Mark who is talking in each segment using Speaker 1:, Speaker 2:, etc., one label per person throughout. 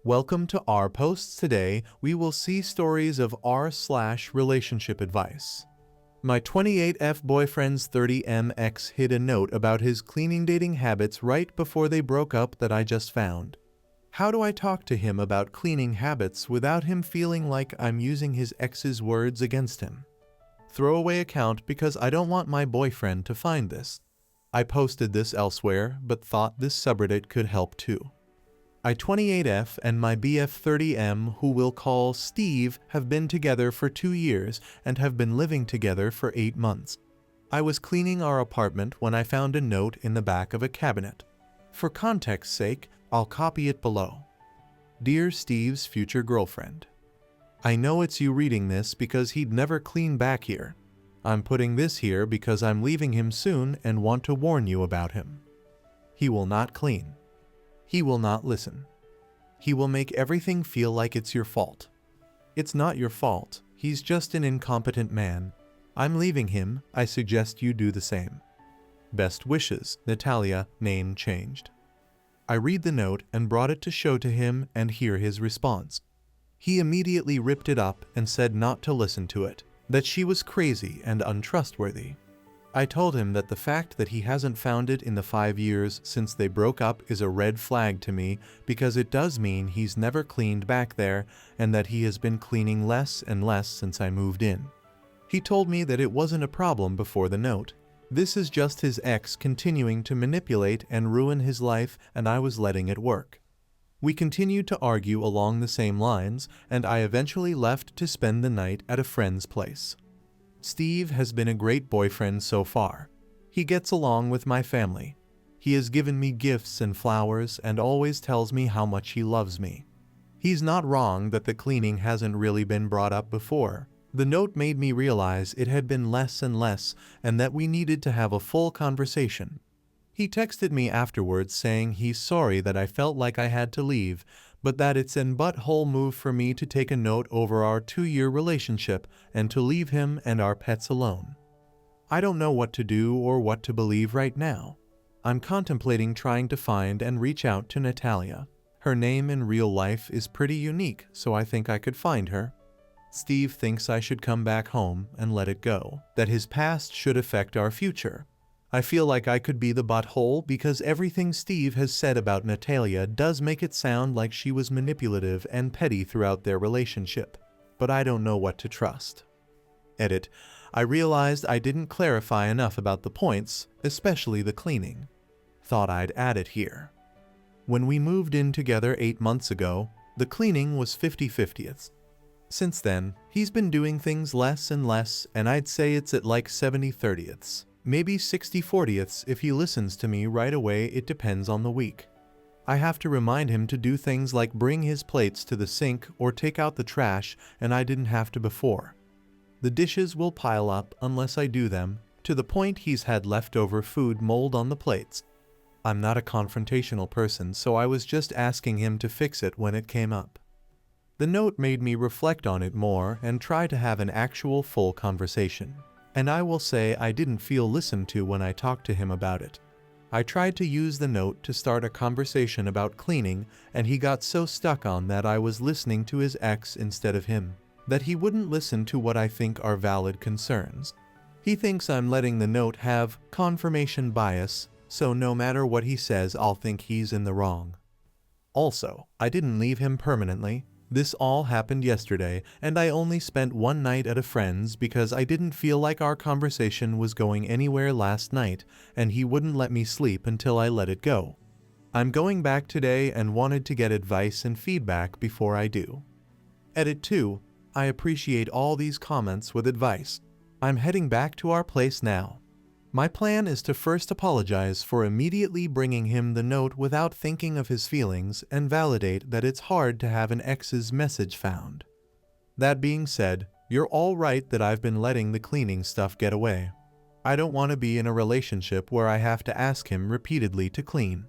Speaker 1: Welcome to our posts. Today, we will see stories of r/relationship advice. My 28F boyfriend's 30M ex hid a note about his cleaning dating habits right before they broke up that I just found. How do I talk to him about cleaning habits without him feeling like I'm using his ex's words against him? Throwaway account because I don't want my boyfriend to find this. I posted this elsewhere, but thought this subreddit could help too. I 28F and my BF 30M, who we'll call Steve, have been together for 2 years and have been living together for 8 months. I was cleaning our apartment when I found a note in the back of a cabinet. For context's sake, I'll copy it below. Dear Steve's future girlfriend, I know it's you reading this because he'd never clean back here. I'm putting this here because I'm leaving him soon and want to warn you about him. He will not clean. He will not listen. He will make everything feel like it's your fault. It's not your fault, he's just an incompetent man. I'm leaving him, I suggest you do the same. Best wishes, Natalia, name changed. I read the note and brought it to show to him and hear his response. He immediately ripped it up and said not to listen to it, that she was crazy and untrustworthy. I told him that the fact that he hasn't found it in the 5 years since they broke up is a red flag to me because it does mean he's never cleaned back there and that he has been cleaning less and less since I moved in. He told me that it wasn't a problem before the note. This is just his ex continuing to manipulate and ruin his life, and I was letting it work. We continued to argue along the same lines, and I eventually left to spend the night at a friend's place. Steve has been a great boyfriend so far. He gets along with my family. He has given me gifts and flowers and always tells me how much he loves me. He's not wrong that the cleaning hasn't really been brought up before. The note made me realize it had been less and less and that we needed to have a full conversation. He texted me afterwards saying he's sorry that I felt like I had to leave, but that it's an butthole move for me to take a note over our 2-year relationship and to leave him and our pets alone. I don't know what to do or what to believe right now. I'm contemplating trying to find and reach out to Natalia. Her name in real life is pretty unique, so I think I could find her. Steve thinks I should come back home and let it go, that his past should affect our future. I feel like I could be the butthole because everything Steve has said about Natalia does make it sound like she was manipulative and petty throughout their relationship, but I don't know what to trust. Edit. I realized I didn't clarify enough about the points, especially the cleaning. Thought I'd add it here. When we moved in together 8 months ago, the cleaning was 50/50. Since then, he's been doing things less and less, and I'd say it's at like 70/30. Maybe 60/40 if he listens to me right away. It depends on the week. I have to remind him to do things like bring his plates to the sink or take out the trash, and I didn't have to before. The dishes will pile up unless I do them, to the point he's had leftover food mold on the plates. I'm not a confrontational person, so I was just asking him to fix it when it came up. The note made me reflect on it more and try to have an actual full conversation. And I will say I didn't feel listened to when I talked to him about it. I tried to use the note to start a conversation about cleaning, and he got so stuck on that I was listening to his ex instead of him, that he wouldn't listen to what I think are valid concerns. He thinks I'm letting the note have confirmation bias, so no matter what he says I'll think he's in the wrong. Also, I didn't leave him permanently. This all happened yesterday, and I only spent one night at a friend's because I didn't feel like our conversation was going anywhere last night, and he wouldn't let me sleep until I let it go. I'm going back today and wanted to get advice and feedback before I do. Edit 2. I appreciate all these comments with advice. I'm heading back to our place now. My plan is to first apologize for immediately bringing him the note without thinking of his feelings and validate that it's hard to have an ex's message found. That being said, you're all right that I've been letting the cleaning stuff get away. I don't want to be in a relationship where I have to ask him repeatedly to clean.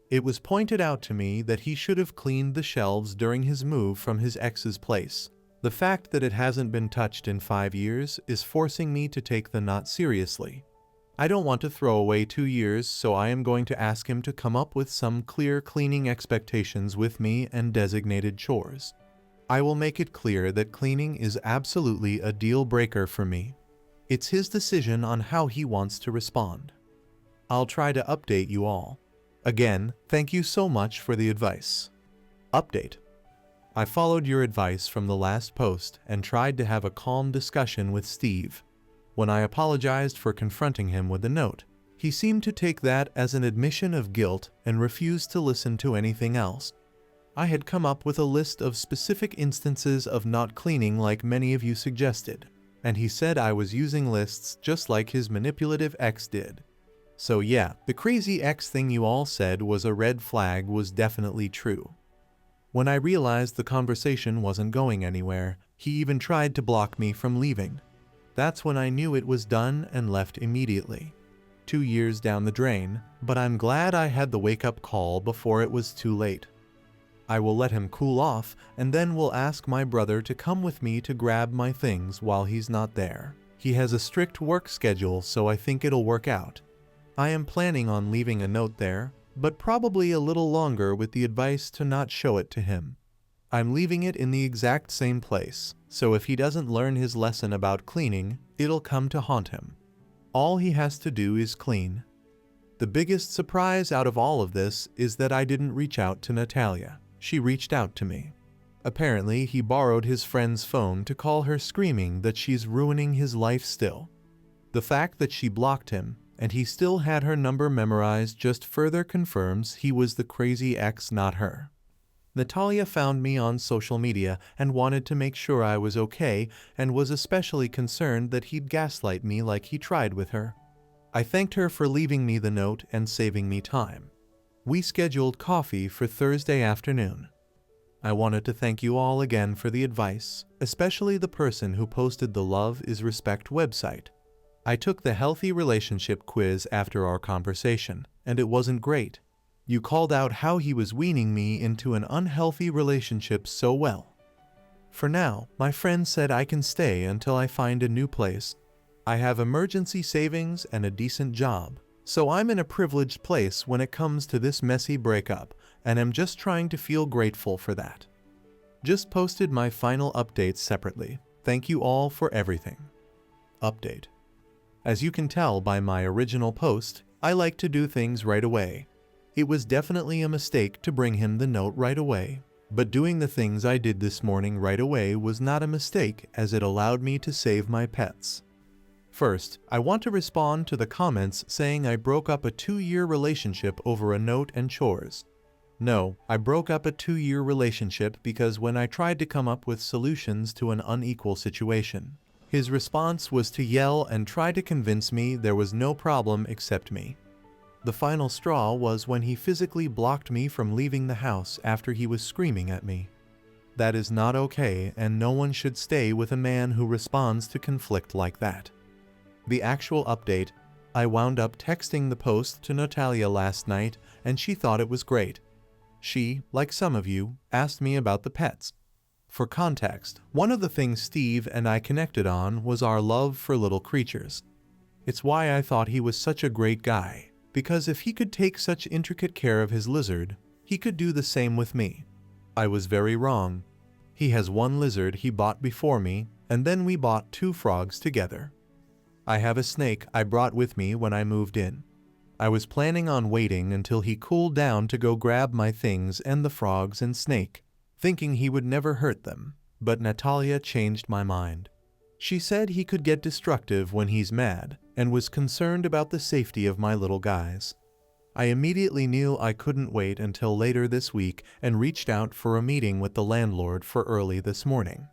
Speaker 1: It was pointed out to me that he should have cleaned the shelves during his move from his ex's place. The fact that it hasn't been touched in 5 years is forcing me to take the not seriously. I don't want to throw away 2 years, so I am going to ask him to come up with some clear cleaning expectations with me and designated chores. I will make it clear that cleaning is absolutely a deal breaker for me. It's his decision on how he wants to respond. I'll try to update you all. Again, thank you so much for the advice. Update. I followed your advice from the last post and tried to have a calm discussion with Steve. When I apologized for confronting him with a note, he seemed to take that as an admission of guilt and refused to listen to anything else. I had come up with a list of specific instances of not cleaning like many of you suggested, and he said I was using lists just like his manipulative ex did. So yeah, the crazy ex thing you all said was a red flag was definitely true. When I realized the conversation wasn't going anywhere, he even tried to block me from leaving. That's when I knew it was done and left immediately. 2 years down the drain, but I'm glad I had the wake-up call before it was too late. I will let him cool off and then will ask my brother to come with me to grab my things while he's not there. He has a strict work schedule, so I think it'll work out. I am planning on leaving a note there, but probably a little longer with the advice to not show it to him. I'm leaving it in the exact same place, so if he doesn't learn his lesson about cleaning, it'll come to haunt him. All he has to do is clean. The biggest surprise out of all of this is that I didn't reach out to Natalia. She reached out to me. Apparently, he borrowed his friend's phone to call her screaming that she's ruining his life still. The fact that she blocked him, and he still had her number memorized just further confirms he was the crazy ex, not her. Natalia found me on social media and wanted to make sure I was okay and was especially concerned that he'd gaslight me like he tried with her. I thanked her for leaving me the note and saving me time. We scheduled coffee for Thursday afternoon. I wanted to thank you all again for the advice, especially the person who posted the Love is Respect website. I took the healthy relationship quiz after our conversation, and it wasn't great. You called out how he was weaning me into an unhealthy relationship so well. For now, my friend said I can stay until I find a new place. I have emergency savings and a decent job, so I'm in a privileged place when it comes to this messy breakup, and am just trying to feel grateful for that. Just posted my final updates separately. Thank you all for everything. Update. As you can tell by my original post, I like to do things right away. It was definitely a mistake to bring him the note right away, but doing the things I did this morning right away was not a mistake as it allowed me to save my pets. First, I want to respond to the comments saying I broke up a 2-year relationship over a note and chores. No, I broke up a 2-year relationship because when I tried to come up with solutions to an unequal situation, his response was to yell and try to convince me there was no problem except me. The final straw was when he physically blocked me from leaving the house after he was screaming at me. That is not okay, and no one should stay with a man who responds to conflict like that. The actual update, I wound up texting the post to Natalia last night, and she thought it was great. She, like some of you, asked me about the pets. For context, one of the things Steve and I connected on was our love for little creatures. It's why I thought he was such a great guy, because if he could take such intricate care of his lizard, he could do the same with me. I was very wrong. He has one lizard he bought before me, and then we bought 2 frogs together. I have a snake I brought with me when I moved in. I was planning on waiting until he cooled down to go grab my things and the frogs and snake, thinking he would never hurt them, but Natalia changed my mind. She said he could get destructive when he's mad and was concerned about the safety of my little guys. I immediately knew I couldn't wait until later this week and reached out for a meeting with the landlord for early this morning.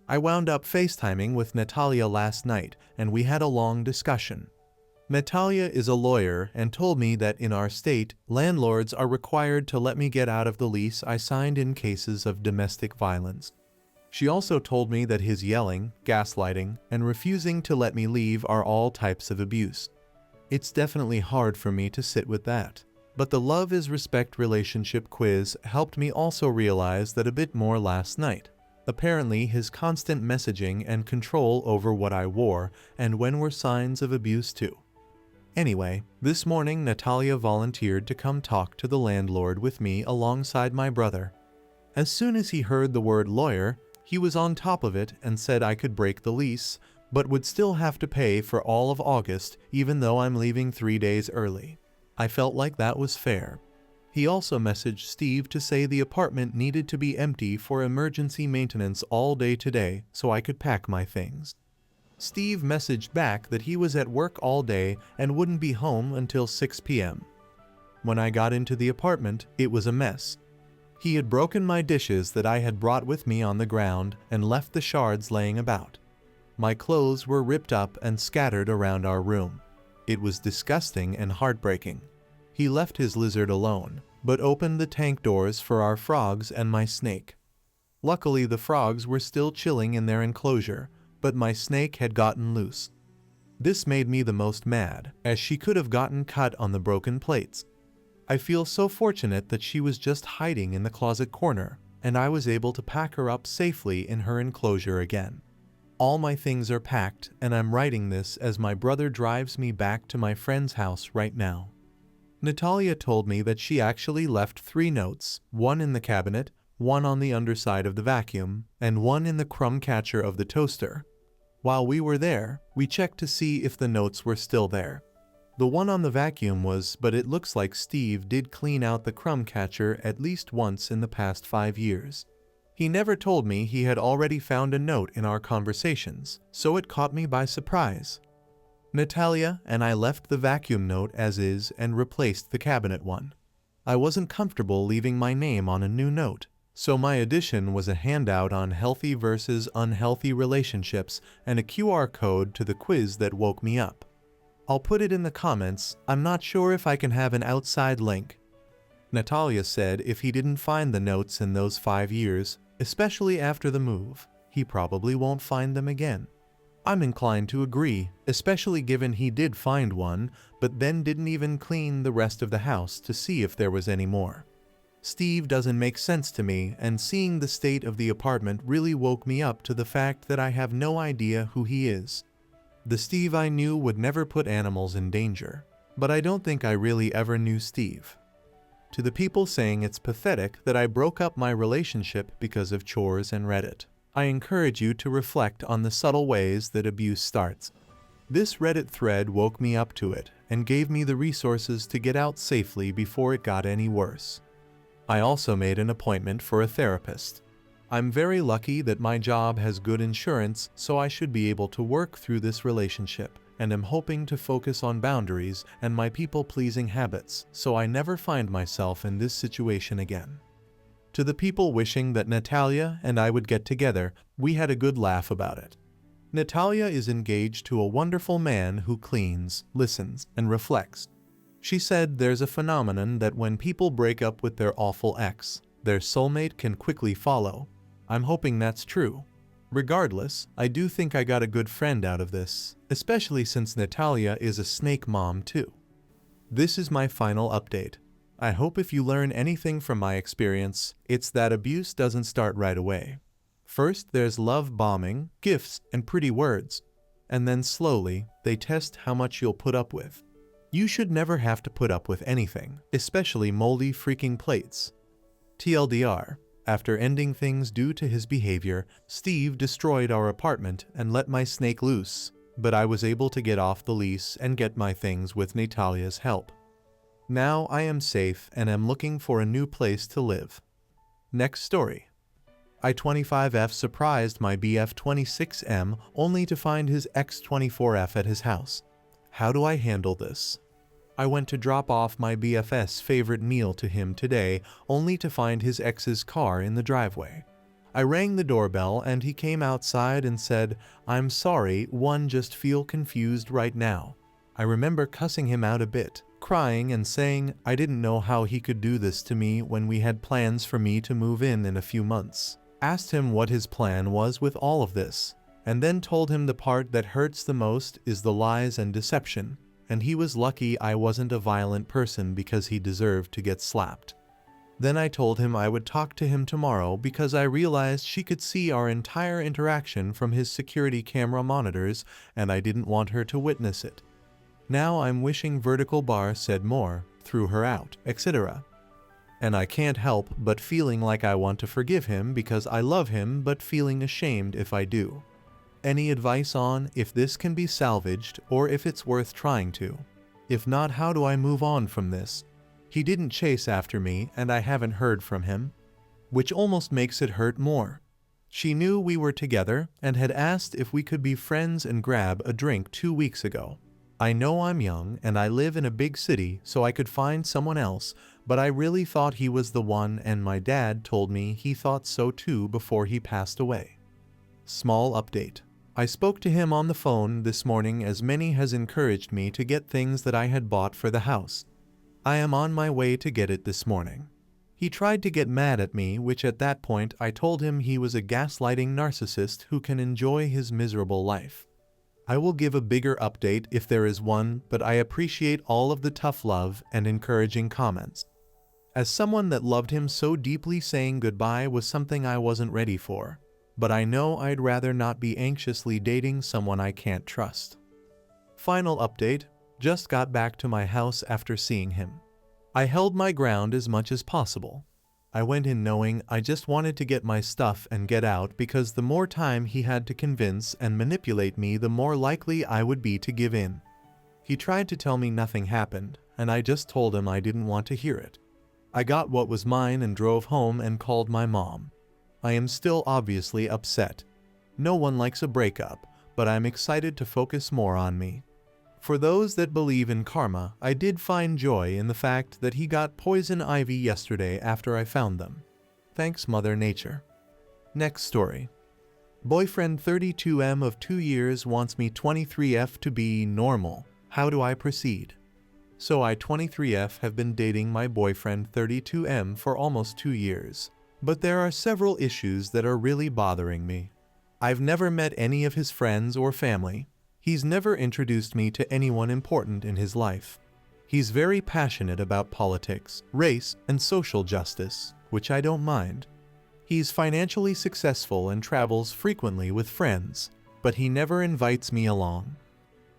Speaker 1: I wound up FaceTiming with Natalia last night and we had a long discussion. Natalia is a lawyer and told me that in our state, landlords are required to let me get out of the lease I signed in cases of domestic violence. She also told me that his yelling, gaslighting, and refusing to let me leave are all types of abuse. It's definitely hard for me to sit with that. But the Love is Respect relationship quiz helped me also realize that a bit more last night. Apparently, his constant messaging and control over what I wore and when were signs of abuse too. Anyway, this morning Natalia volunteered to come talk to the landlord with me alongside my brother. As soon as he heard the word lawyer, he was on top of it and said I could break the lease, but would still have to pay for all of August even though I'm leaving 3 days early. I felt like that was fair. He also messaged Steve to say the apartment needed to be empty for emergency maintenance all day today so I could pack my things. Steve messaged back that he was at work all day and wouldn't be home until 6 p.m. When I got into the apartment, it was a mess. He had broken my dishes that I had brought with me on the ground and left the shards laying about. My clothes were ripped up and scattered around our room. It was disgusting and heartbreaking. He left his lizard alone, but opened the tank doors for our frogs and my snake. Luckily, the frogs were still chilling in their enclosure, but my snake had gotten loose. This made me the most mad, as she could have gotten cut on the broken plates. I feel so fortunate that she was just hiding in the closet corner, and I was able to pack her up safely in her enclosure again. All my things are packed, and I'm writing this as my brother drives me back to my friend's house right now. Natalia told me that she actually left 3 notes, one in the cabinet, one on the underside of the vacuum, and one in the crumb catcher of the toaster. While we were there, we checked to see if the notes were still there. The one on the vacuum was, but it looks like Steve did clean out the crumb catcher at least once in the past 5 years. He never told me he had already found a note in our conversations, so it caught me by surprise. Natalia and I left the vacuum note as is and replaced the cabinet one. I wasn't comfortable leaving my name on a new note, so my addition was a handout on healthy versus unhealthy relationships and a QR code to the quiz that woke me up. I'll put it in the comments. I'm not sure if I can have an outside link. Natalia said if he didn't find the notes in those 5 years, especially after the move, he probably won't find them again. I'm inclined to agree, especially given he did find one, but then didn't even clean the rest of the house to see if there was any more. Steve doesn't make sense to me, and seeing the state of the apartment really woke me up to the fact that I have no idea who he is. The Steve I knew would never put animals in danger, but I don't think I really ever knew Steve. To the people saying it's pathetic that I broke up my relationship because of chores and Reddit, I encourage you to reflect on the subtle ways that abuse starts. This Reddit thread woke me up to it and gave me the resources to get out safely before it got any worse. I also made an appointment for a therapist. I'm very lucky that my job has good insurance, so I should be able to work through this relationship, and am hoping to focus on boundaries and my people-pleasing habits so I never find myself in this situation again. To the people wishing that Natalia and I would get together, we had a good laugh about it. Natalia is engaged to a wonderful man who cleans, listens, and reflects. She said there's a phenomenon that when people break up with their awful ex, their soulmate can quickly follow. I'm hoping that's true. Regardless, I do think I got a good friend out of this, especially since Natalia is a snake mom too. This is my final update. I hope if you learn anything from my experience, it's that abuse doesn't start right away. First, there's love bombing, gifts, and pretty words. And then slowly, they test how much you'll put up with. You should never have to put up with anything, especially moldy freaking plates. TLDR, after ending things due to his behavior, Steve destroyed our apartment and let my snake loose, but I was able to get off the lease and get my things with Natalia's help. Now I am safe and am looking for a new place to live. Next story. I-25F surprised my BF-26M only to find his X-24F at his house. How do I handle this? I went to drop off my BF's favorite meal to him today, only to find his ex's car in the driveway. I rang the doorbell and he came outside and said, "I'm sorry, one just feel confused right now." I remember cussing him out a bit, crying and saying I didn't know how he could do this to me when we had plans for me to move in a few months. Asked him what his plan was with all of this, and then told him the part that hurts the most is the lies and deception, and he was lucky I wasn't a violent person because he deserved to get slapped. Then I told him I would talk to him tomorrow because I realized she could see our entire interaction from his security camera monitors and I didn't want her to witness it. Now I'm wishing Vertical Bar said more, threw her out, etc. And I can't help but feeling like I want to forgive him because I love him, but feeling ashamed if I do. Any advice on if this can be salvaged or if it's worth trying to? If not, how do I move on from this? He didn't chase after me and I haven't heard from him, which almost makes it hurt more. She knew we were together and had asked if we could be friends and grab a drink 2 weeks ago. I know I'm young and I live in a big city, so I could find someone else, but I really thought he was the one, and my dad told me he thought so too before he passed away. Small update. I spoke to him on the phone this morning, as Minnie has encouraged me to get things that I had bought for the house. I am on my way to get it this morning. He tried to get mad at me, which at that point I told him he was a gaslighting narcissist who can enjoy his miserable life. I will give a bigger update if there is one, but I appreciate all of the tough love and encouraging comments. As someone that loved him so deeply, saying goodbye was something I wasn't ready for, but I know I'd rather not be anxiously dating someone I can't trust. Final update, just got back to my house after seeing him. I held my ground as much as possible. I went in knowing I just wanted to get my stuff and get out, because the more time he had to convince and manipulate me, the more likely I would be to give in. He tried to tell me nothing happened, and I just told him I didn't want to hear it. I got what was mine and drove home and called my mom. I am still obviously upset. No one likes a breakup, but I'm excited to focus more on me. For those that believe in karma, I did find joy in the fact that he got poison ivy yesterday after I found them. Thanks, Mother Nature. Next story. Boyfriend 32M of 2 years wants me 23F to be normal. How do I proceed? So I 23F have been dating my boyfriend 32M for almost 2 years. But there are several issues that are really bothering me. I've never met any of his friends or family. He's never introduced me to anyone important in his life. He's very passionate about politics, race, and social justice, which I don't mind. He's financially successful and travels frequently with friends, but he never invites me along.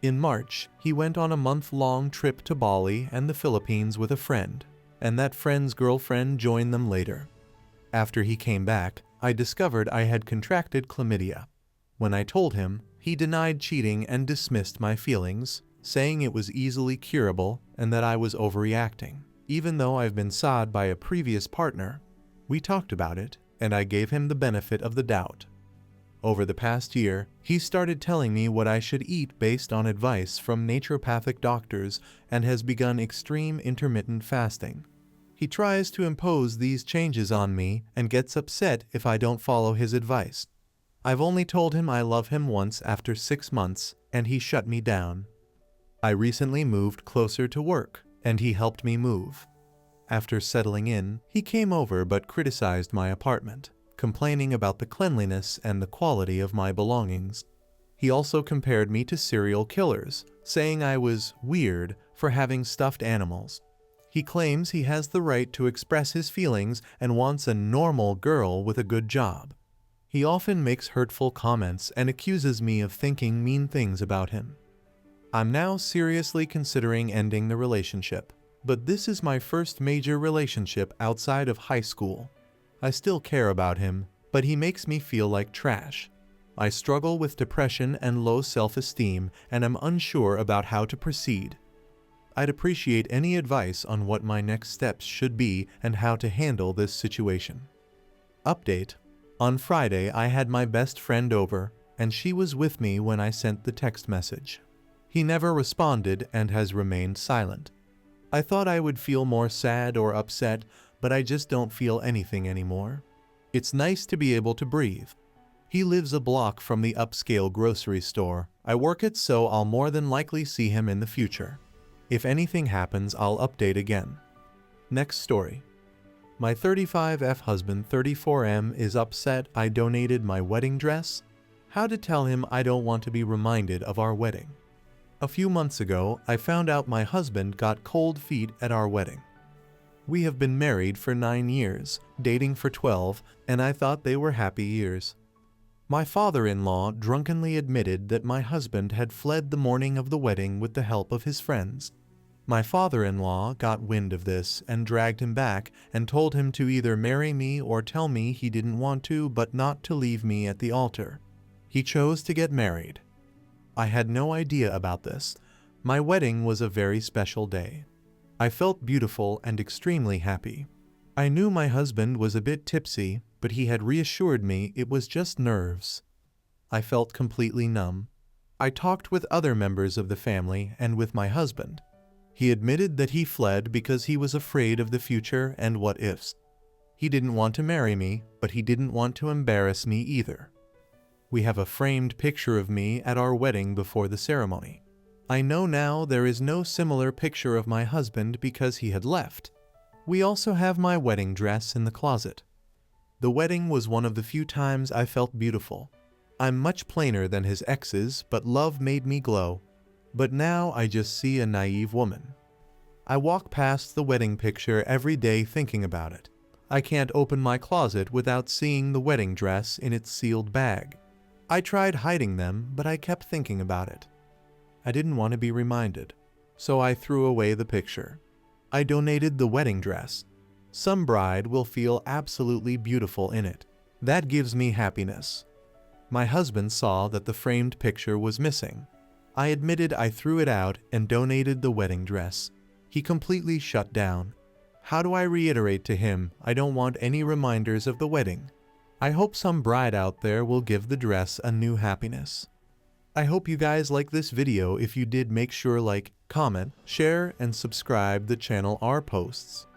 Speaker 1: In March, he went on a month-long trip to Bali and the Philippines with a friend, and that friend's girlfriend joined them later. After he came back, I discovered I had contracted chlamydia. When I told him, he denied cheating and dismissed my feelings, saying it was easily curable and that I was overreacting, even though I've been sawed by a previous partner. We talked about it, and I gave him the benefit of the doubt. Over the past year, he started telling me what I should eat based on advice from naturopathic doctors and has begun extreme intermittent fasting. He tries to impose these changes on me and gets upset if I don't follow his advice. I've only told him I love him once after 6 months, and he shut me down. I recently moved closer to work, and he helped me move. After settling in, he came over but criticized my apartment, complaining about the cleanliness and the quality of my belongings. He also compared me to serial killers, saying I was weird for having stuffed animals. He claims he has the right to express his feelings and wants a normal girl with a good job. He often makes hurtful comments and accuses me of thinking mean things about him. I'm now seriously considering ending the relationship, but this is my first major relationship outside of high school. I still care about him, but he makes me feel like trash. I struggle with depression and low self-esteem, and I'm unsure about how to proceed. I'd appreciate any advice on what my next steps should be and how to handle this situation. Update. On Friday, I had my best friend over, and she was with me when I sent the text message. He never responded and has remained silent. I thought I would feel more sad or upset, but I just don't feel anything anymore. It's nice to be able to breathe. He lives a block from the upscale grocery store I work at, so I'll more than likely see him in the future. If anything happens, I'll update again. Next story. My 35F husband 34M is upset I donated my wedding dress. How to tell him I don't want to be reminded of our wedding. A few months ago, I found out my husband got cold feet at our wedding. We have been married for 9 years, dating for 12, and I thought they were happy years. My father-in-law drunkenly admitted that my husband had fled the morning of the wedding with the help of his friends. My father-in-law got wind of this and dragged him back and told him to either marry me or tell me he didn't want to, but not to leave me at the altar. He chose to get married. I had no idea about this. My wedding was a very special day. I felt beautiful and extremely happy. I knew my husband was a bit tipsy, but he had reassured me it was just nerves. I felt completely numb. I talked with other members of the family and with my husband. He admitted that he fled because he was afraid of the future and what ifs. He didn't want to marry me, but he didn't want to embarrass me either. We have a framed picture of me at our wedding before the ceremony. I know now there is no similar picture of my husband because he had left. We also have my wedding dress in the closet. The wedding was one of the few times I felt beautiful. I'm much plainer than his exes, but love made me glow. But now I just see a naive woman. I walk past the wedding picture every day thinking about it. I can't open my closet without seeing the wedding dress in its sealed bag. I tried hiding them, but I kept thinking about it. I didn't want to be reminded, so I threw away the picture. I donated the wedding dress. Some bride will feel absolutely beautiful in it. That gives me happiness. My husband saw that the framed picture was missing. I admitted I threw it out and donated the wedding dress. He completely shut down. How do I reiterate to him I don't want any reminders of the wedding? I hope some bride out there will give the dress a new happiness. I hope you guys like this video. If you did, make sure like, comment, share, and subscribe the channel R Posts.